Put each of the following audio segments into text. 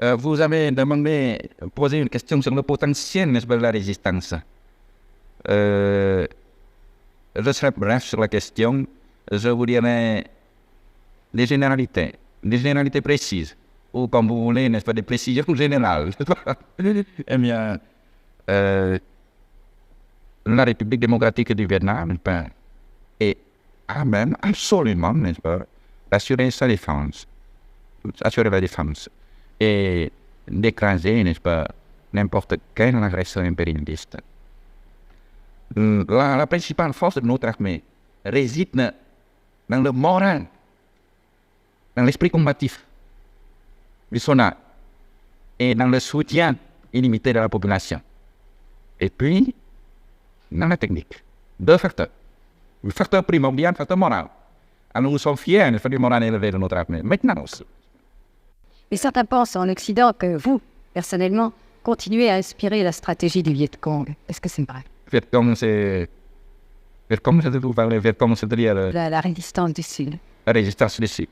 Vous avez posé une question sur le potentiel, n'est-ce pas, de la résistance. Je serai bref sur la question. Je vous dirai des généralités précises, ou comme vous voulez, n'est-ce pas, des précisions générales. Eh bien, la République démocratique du Vietnam, n'est-ce pas, a même absolument, n'est-ce pas, assurer sa défense, assurer la défense, et d'écraser, n'est-ce pas, n'importe quel agresseur impérialiste. La principale force de notre armée réside dans le moral, dans l'esprit combatif du soldat et dans le soutien illimité de la population. Et puis, dans la technique. Deux facteurs. Le facteur primordial, le facteur moral. Alors nous sommes fiers du moral élevé de notre armée. Maintenant aussi. Mais certains pensent en Occident que vous, personnellement, continuez à inspirer la stratégie du Viet Cong. Est-ce que c'est vrai? Viet Cong, c'est-à-dire La résistance du Sud. La résistance du Sud.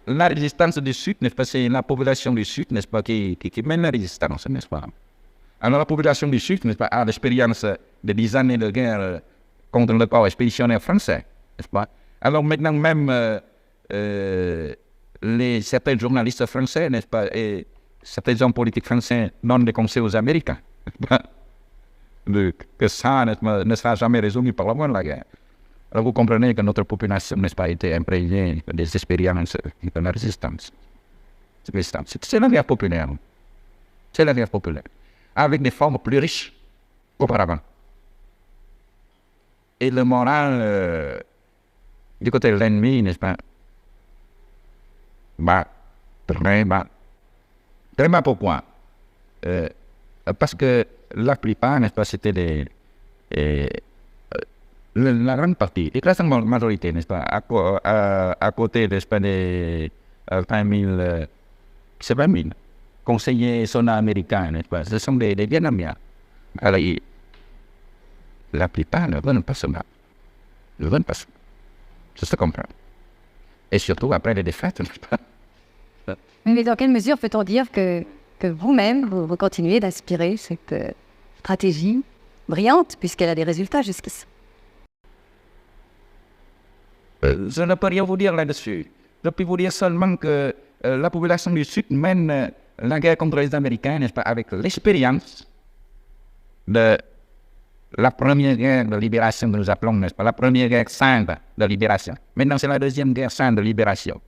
La résistance du Sud, n'est-ce pas, c'est la population du Sud, n'est-ce pas, qui mène la résistance, n'est-ce pas. Alors la population du Sud, n'est-ce pas, a l'expérience de 10 années de guerre contre le corps expéditionnaire français, n'est-ce pas. Alors maintenant même certains journalistes français, n'est-ce pas, et certains hommes politiques français donnent des conseils aux Américains, n'est-ce pas, que ça ne sera jamais résolu par la voie de la guerre. Alors vous comprenez que notre population, n'est-ce pas, a été imprégnée des expériences de la résistance. C'est la guerre populaire. C'est la guerre populaire. Avec des formes plus riches qu'auparavant. Et le moral du côté de l'ennemi, n'est-ce pas, très bas. Très bas pourquoi? Parce que la plupart, n'est-ce pas, c'était la grande partie, l'écrasante majorité, n'est-ce pas, à côté, n'est-ce pas, des 20 000 conseillers soldats américains, n'est-ce pas, ce sont des Vietnamiens. Alors, la plupart ne veulent pas se battre. Ne veulent pas se battre. Ça se comprend. Et surtout après les défaites, n'est-ce pas. Mais dans quelle mesure peut-on dire que vous-même, vous continuez d'inspirer cette stratégie brillante, puisqu'elle a des résultats jusqu'ici? Je ne peux rien vous dire là-dessus. Je peux vous dire seulement que la population du Sud mène la guerre contre les Américains, n'est-ce pas, avec l'expérience de la première guerre de libération que nous appelons, n'est-ce pas, la première guerre sainte de libération. Maintenant, c'est la deuxième guerre sainte de libération.